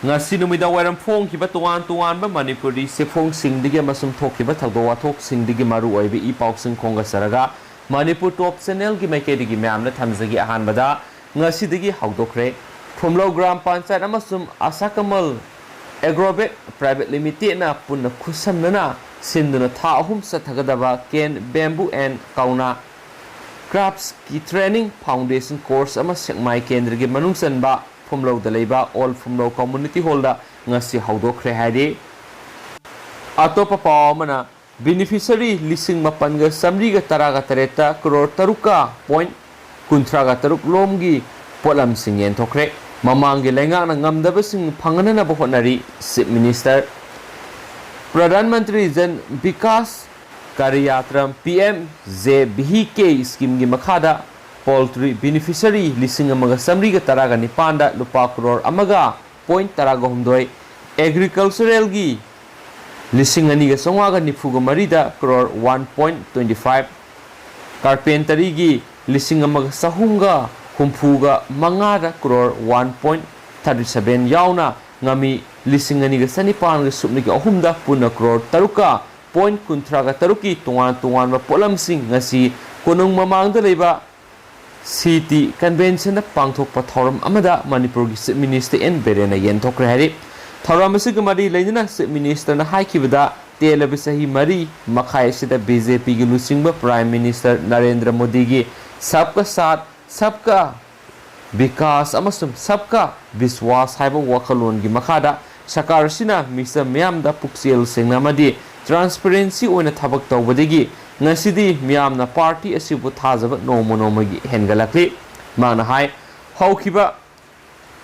ngasi numida wairam phong kiba tuan ba manipuri se phong sing dige masum thok kiba thagdo wa thok sing dige maru oi bi ipau sing khonga saraga manipur top channel gi mai ke dige myam na thamjagi ahan bada ngasi dige hawdokre phumlo gram panchayat amasum asakamal agrobet private limited na punna khusamna sinduna tha ahum sathagadaba ken bamboo and kauna crafts ki training foundation course ama sekmai kendra gi manung sanba phumlo da leiba all phumlo community hall da ngasi hawdokre hadi atopa pawmana beneficiary lising mapanga samri ga taraga tareta crore taruka point kuntra ga taruk lomgi polam singen thokre mamangi lenga na ngamdaba sing phangana na bohonari chief minister pradhan mantri jan vikas karyatram pm jbhk scheme gi makhada poultry beneficiary lising amaga samri ga taraga nipanda lupa crore amaga point taraga humdoi agricultural gi lising ani ga songwaga nifuga marida crore 1.25 carpentry gi lising amaga sahunga humfuga mangada crore 1.37 yauna ngami lising ani ga sanipan ga subni ga ahumda puna crore taruka point kuntraga taruki tungan ba polam sing ngasi konung mamangda leiba city convention na pangthok pa thoram amada manipur gi chief minister en berena yen thokre hari thoram asig mari leina chief minister na haikibada telab sahi mari makhai sida bjp gi lusingba prime minister narendra modi gi sabka sath sabka vikas amasum sabka viswas haiba wakhalon gi makhada sakar sina misa myam da puksel sengnamadi transparency oina thabak tawbadegi ngasidi miyam na party asibu thajaba nomo gi hengalakli mana hai haukiba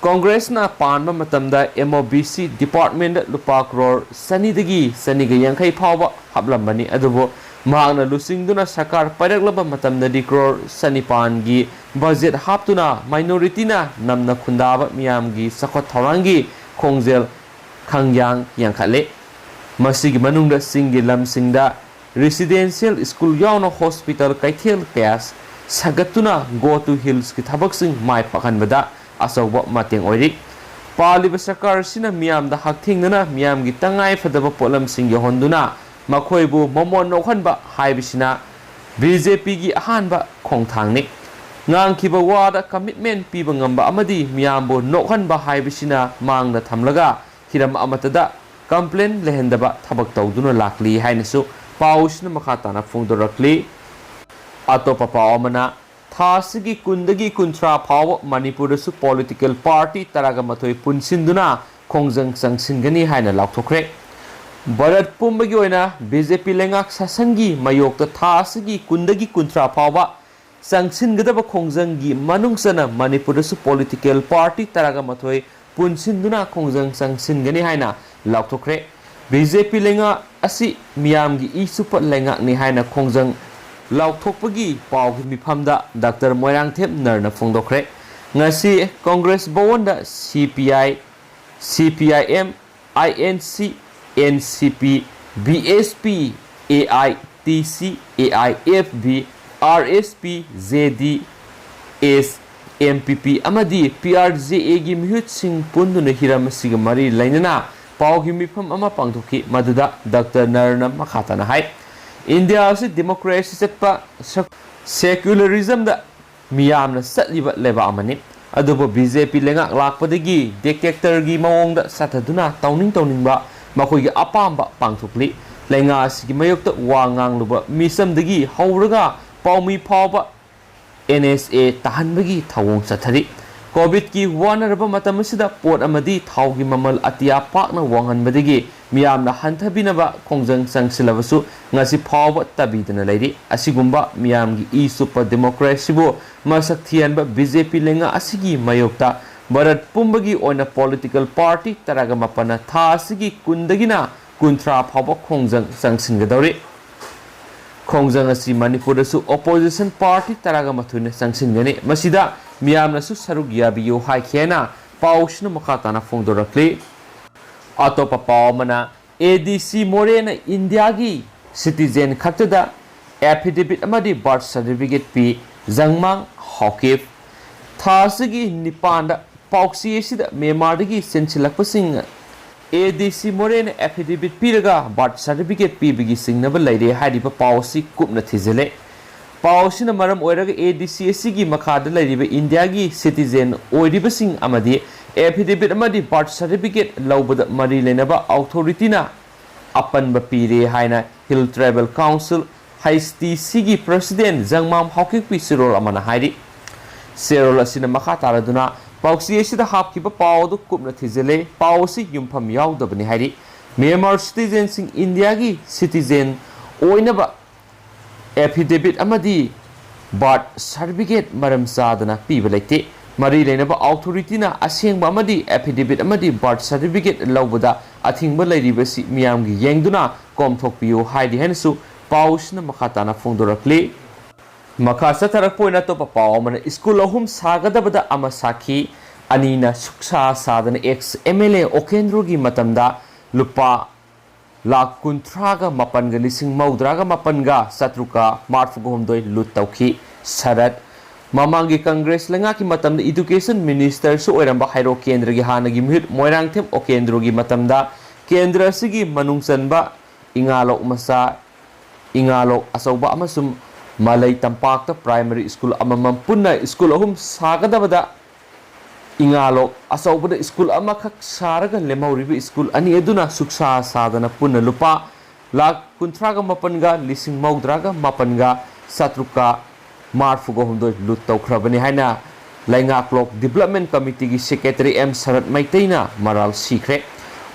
congress na panba matamda mobc department lupa crore sanidagi saniga yankai phawba hablambani adubo mahangna lusingduna sakar paireklaba matamda di crore sanipan gi budget haptuna minority na namna khundaba miyam gi sakhot thorangi khongjel khangyang yankhale masigi manungda singi lamsingda residential school yauna hospital kaithel pass sagatuna go to hills ki thabak sing mai pakhan bada asawba mateng oiri paliba sakar sina miyam da hakthingna miyam gi tangai fadaba polam sing ya honduna makhoibu momon nokhanba haibisina bjp gi ahanba khongthangni ngangkiba wada commitment piba ngamba amadi miyambo nokhanba haibisina mangda thamlaga hiram amatada complain lehendaba thabak tawduna lakli hainasu pausna makhatana phungdorakli atopa pawmana thasigi kundagi kuntra phaw manipur su political party taraga mathoi punsinduna khongjang sangsingani haina lakthokre bharat pumbagi oina bjp lengak sasangi mayokta thasigi kundagi kuntra phaw sangsingadaba khongjanggi manungsana manipur su political party taraga mathoi punsinduna khongjang sangsingani haina lakthokre BJP lenga asi miyamgi isupat lenga ni haina khongjang lauthokpagi pawgi mifamda Dr. Moirang Thep Narna phongdokre ngasi Congress bawonda CPI CPIM INC NCP BSP AITC AIFB RSP ZD S MPP amadi PRJA gi mihut sing punduna hiram siga mari lainana pawgi mifam ama pangthoki maduda Dr. Narna makhatana hai India se democracy setpa secularism da miyamna satliba leba amani adubo BJP lenga lakpadagi dictator gi mawongda sataduna tawningba makoi gi apamba pangthokli lenga sigi mayokta wangang luba misamdagi hauraga pawmi phawba NSA tahanbagi thawong sathari COVID ki wanaraba matamasida pot amadi thawgi mamal atia pakna wanghanbadagi miyamna hanthabinaba khongjang sangsilabasu ngasi phawba tabidana leiri asigumba miyamgi e super democracy bo masak thianba BJP lenga asigi mayokta bharat pumbagi oina political party taraga mapana tha asigi kundagina kunthra phawba khongjang sangsingadori khongjang asi manipur su opposition party taraga mathune sangsinggani masida miyamna su saruk yabiyo haikena paushna makhatana phongdorakli atopa pawmana ADC Morena India gi citizen khatada affidavit amadi birth certificate pi jangmang hokif thasigi nipanda पाउक्सी असिदा म्यांमारदगी सेंचिलकपसिंग ADC मोरेन affidavit पीरगा birth certificate पीबगी सिंगनब लैरे हारिबा पाउसी कुपना थिजले पाउसिना मरम ओइरगा ADC असिगी मखादा लैरिबा इंडिया की सिटीजन ओइरिबसिंग अमदी एफिडेविट अमदी बर्थ सर्टिफिकेट लौबदा मरी लेनबा अथॉरिटीना अपनबा पीरे हाइना hill tribal council HTC president Jangmang हाउकिपी सिरोल अमना हाइरि सिरोल असिना मखा तारदुना पाउसी असिदा हापकिबा पाउदु कुपना थिजले पाउसी युमफम याउदबनि हाइरि म्यांमार सिटीजन सिंग इंडिया की सिटीजन ओइनबा एफिडेविट अमदी बर्थ सर्टिफिकेट मरम चादना पीबा लेते मरी लेनबा अथॉरिटीना असेंबा अमदी एफिडेविट अमदी बर्थ सर्टिफिकेट लौबदा अथिंगबा लैरिबसि मियामगी येंगदुना कोमथोकपियो हाइदि हेनसु पाउसना मखाताना फोंदोरक्ले मखा सथरकपोइना तोपा पाउ मन स्कूल अहुम सागदबदा अमा साखी अनीना सुक्सा सादन एक्स MLA ओकेंद्रोगी मतमदा लुपा लाख कुंथ्रागा मपनगा लिसिंग मौद्रागा मपनगा सत्रुका मार्फुगोमदोय लुट तौखी सरत ममांगी कांग्रेस लंगा की मतमदा एजुकेशन मिनिस्टर सु ओइरंबा हाइरो केंद्र की हानगी मिहित मोइरांगथेम ओकेंद्रोगी मतमदा केंद्र सिगी मनुंगसनबा इंगालोक मसा इंगालोक असौबा अमसुम मलई तंपाक प्राइमरी स्कूल अममम पुन्ना स्कूल अहुम सागदबदा इंगालोक असौबदा स्कूल अमखक सारगा लेमौरिबि स्कूल अनि एदुना सुक्सा सादना पुन्ना लुपा लाख कुंथ्रागा मपनगा लिसिंग मौद्रागा मपनगा सत्रुका मार्फुगा हुंदोय लुट तौख्रबनि हाइना लैंगाक्लोक डेवलपमेंट कमिटी की सेक्रेटरी M शरद मैतैना मराल सीख्रे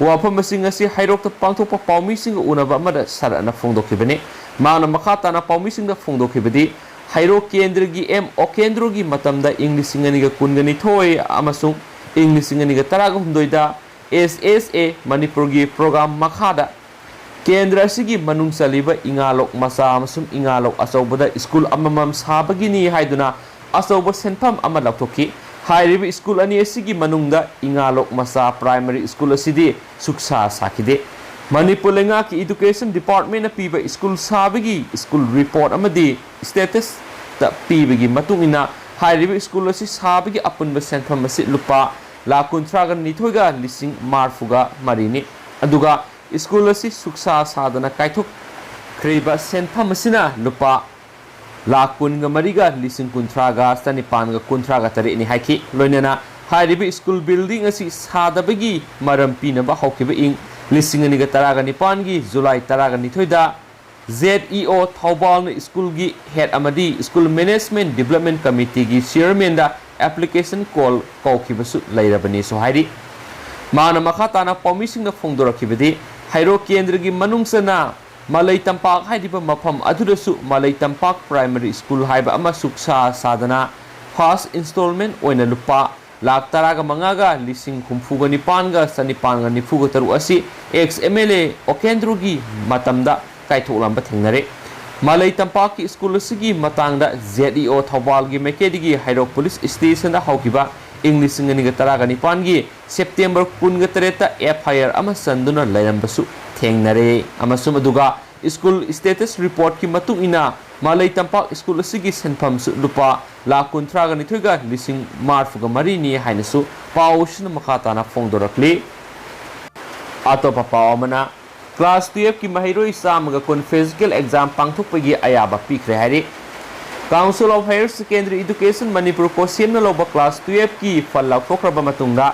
वाफमसिंग असि हाइरोक पांथोप पाउमीसिंग उनबा अमदा सरना फोंदोखिबने माना मखा ताना पाउमीसिंग फोंदोखिबदि हाइरो केंद्र की M ओकेंद्रो की मतमदा इंग्लिशिंगनिगा कुनगनि थोय अमसुंग इंग्लिशिंगनिगा तरागा हुंदोयदा SSA मणिपुर की प्रोग्राम मखादा केंद्र असिगी मनुंग चलिबा इंगालोक मसा अमसुंग इंगालोक असौबदा स्कूल अममम साबगिनी हाइदुना असौबा सेनफम अमा लौथोखि हाइरिबा स्कूल अनि असिगी मनुंगदा इंगालोक मसा प्राइमरी स्कूल असिदी सुक्सा साखिदे मणिपुर लेंगा की एजुकेशन डिपार्टमेंट पीबा स्कूल साबगी स्कूल रिपोर्ट अमदी स्टेटस ता पीबगी मतुंगिना हाइरिबा स्कूल असि साबगी अपुनबा सेनफम असि लुपा लाख कुंथ्रागा निथोयगा लिसिंग मार्फुगा मरिनी अदुगा स्कूल असि सुक्सा सादना काइथोक खरीबा सेनफम असिना लुपा लाख कुनगा मरिगा लिसिंग कुंथ्रागा सनिपानगा कुंथ्रागा तरेनि हाइखि लोइनना हाइरिबा स्कूल बिल्डिंग असि सादबगी मरम पीनबा हौकिबा इंग लिसिंग अनिगा तरागा निपानगी जुलाई तरागा निथोयदा ZEO थौबाल स्कूल की हेड अमदी स्कूल मैनेजमेंट डेवलपमेंट कमिटी की चेयरमैन दा एप्लीकेशन कॉल कौखिबसु लैरबनी सो हाइरि माना मखा ताना पाउमीसिंग फोंदोरखिबदि हाइरो केंद्र की मनुंगसना मलई तंपाक हाइदिबा मफम अधुरसु मलई तंपाक प्राइमरी स्कूल हाइबा अमा सुक्सा सादना फर्स्ट इंस्टॉलमेंट ओइना लुपा लाख तरागा मंगागा लिसिंग हुम्फुगा निपानगा सनिपानगा निफुगा तरु असि एक्स MLA ओकेंद्रो की मतमदा काइथोलंबा थेंगनरे मलई तंपाक की स्कूल असिगी मतांगदा ZEO थौबाल की मेकेडिगी हाइरो पुलिस स्टेशन दा हौकिबा इंग्लिशिंगनिगा तरागा निपानगी सेप्टेम्बर 19 FIR अमा संदुना लैरंबसु थेंगनरे अमसुम अदुगा स्कूल स्टेटस रिपोर्ट की मतुंगिना मलई तंपाक स्कूल असिगी सेनफमसु लुपा लाख कुंथ्रागा निथोयगा लिसिंग मार्फुगा मरिनी हाइनसु पाउशन मखाताना फोंदोरक्ली अतोपा पावमना क्लास 12 की महिरोई सामगा कुन फिजिकल एग्जाम पांथोकपगी अयाबा पीखरे हाइरि council of higher secondary education Manipur को सेमना लोबा क्लास 12 की फल लौथोखरबा मतुंगा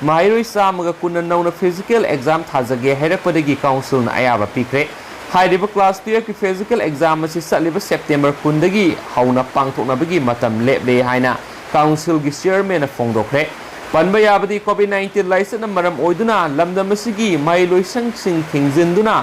महिरोई सामगा कुन नौना फिजिकल एग्जाम थाजगे हैरपदगी काउंसिल अयाबा पीखरे हाइरिबा क्लास 12 की फिजिकल एग्जाम असि सलिबा सेप्टेम्बर 10 दगी हौना पांथोकनबगी मतम लेबले हाइना काउंसिल की चेयरमैन फोंदोखरे पनबा याबदी कोविड-19 लाइसन मरम ओइदुना लमदम असिगी महिलोइसंग सिंग थिंगजिनदुना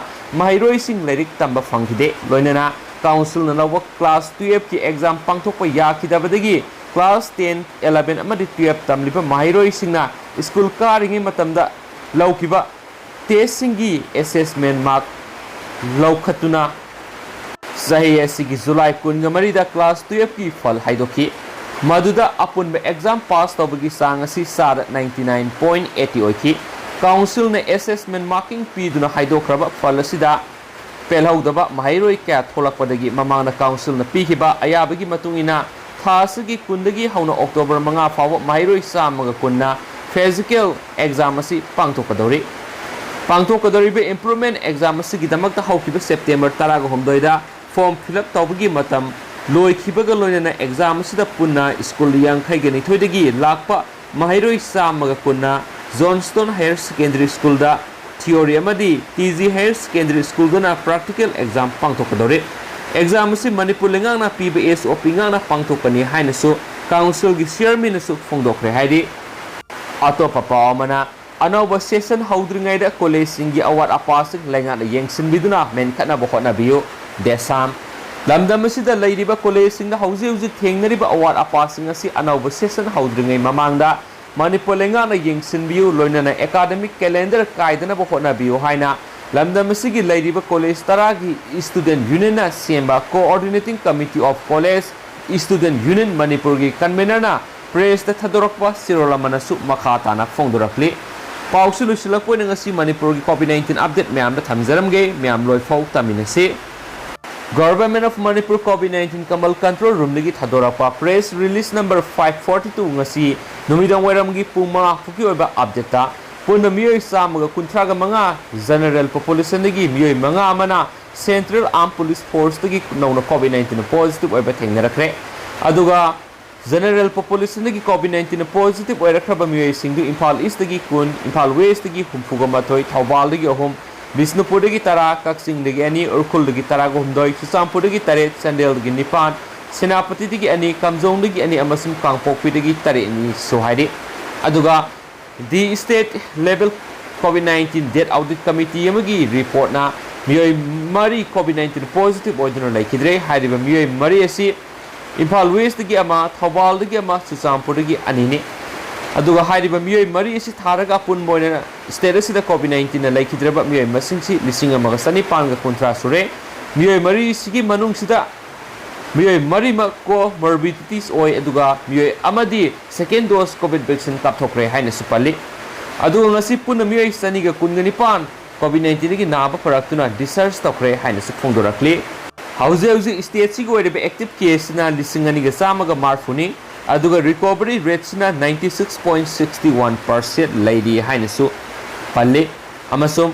महिरोइसिंग लाइरिक तंबा फंगिदे लोइनना काउंसिल नलवा क्लास 12 की एग्जाम पांथोकपा याखिदबदगी क्लास 10 11 अमदी 12 तमलिबा महिरोइसिंगना स्कूल कारिंगी मतमदा लौकिबा टेस्टिंगी असेसमेंट मार्क लौखतुना सही असिगी जुलाई 19 दा क्लास 12 की फल हाइदोकी मधुदा अपुनबा एग्जाम पास तौबगी सांग असि सार 99.80 ओइकी काउंसिल ने असेसमेंट मार्किंग पीदुना हाइदोखरबा फल असिदा पेलहौदबा महिरोई क्या थोलकपदगी ममांगना काउंसिल न पीखिबा अयाबगी मतुंगिना थासगी कुंदगी हौना अक्टोबर 5 फाव महिरोई सामगा कुन्ना physical exam asi pangthokadori pangthokadoribe improvement exam asigidamakta haukiba September 13 da form fill up tawbagi matam loikibaga loinana exam asida punna school yankhai gani thoidagi lakpa mahairoi samaga kunna Johnston Higher Secondary School da theory amadi TG Higher Secondary School dona practical exam pangthokadori exam asi Manipur lengang na PBS opingang na pangthokani hainasu council gi chairman asu phongdokre haidi atopa pawmana anauba session haudringai da college singi award apasing lenga na yengsin biduna men khana bo khona biyo desam lamdam asida leiriba college singa hauji hauji thengnariba award apasing asi anauba session haudringai mamangda Manipur lenga na yengsin biyo loinana academic calendar kaidana bo khona biyo haina lamdam asigi leiriba college taragi student union na semba coordinating committee of college student union Manipur gi convener na press da thadorokpa sirolamana su makhata na phongdorakli pausulu silakoi na ngasi Manipur gi COVID-19 update myam da thamjaramge myam loi phau taminasi Government of Manipur COVID-19 Kamal Control Room ligi thadorapa press release number 542 ngasi numidang wairam gi puma fuki oba update ta puna miyoi samaga kuntraga manga general population ligi miyoi manga amana Central Armed Police Force ligi nauna COVID-19 positive oba thengnarakre aduga general population ligi COVID-19 positive oirakraba miyoi singdu Imphal East ligi kun Imphal West ligi humfuga mathoi Thawbal ligi ahum Bisnupur dagi tara Kaksing dagi ani Urkhul dagi tara gomdoi Chusampur dagi tare Chandel dagi nipan Senapati dagi ani Kamjong dagi ani amasum Kangpokpi dagi tare ni sohaidi aduga the state level COVID-19 death audit committee amagi report na miyoi mari COVID-19 positive oiduna laikidre hairiba miyoi mari asi Imphal West dagi ama Thawbal dagi ama Chusampur dagi ani ne aduga hairiba miyoi mari isi tharaga pun moina state asida COVID-19 na laikhidraba miyoi masingsi lising amaga sani panga kontra sure miyoi mari sigi manung sida miyoi mari ma ko morbidities oi aduga miyoi amadi second dose COVID vaccine kapthokre haina supali aduga ngasi pun miyoi sani ga kungani pan COVID-19 gi naba paraktuna discharge tokre haina suphongdorakli hauze state sigi oibe active case na lising ani ga samaga marfuni aduga recovery rate na 96.61% lady hainasu palle amasum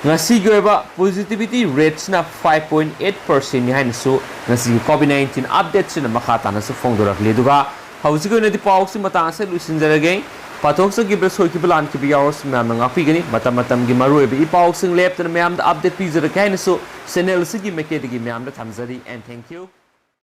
ngasi goeba positivity rates na 5.8% ni hainasu ngasi COVID-19 updates na makhata na su phongdorakli duga hausigo na di pawsi matang sa lusinjarage pathok sa gibra soi ki plan ki biyaros na ngapi gani matam gi maru be ipawsing lep na myam da update pi jara kainasu channel sigi mekedi gi myam da thamjari and thank you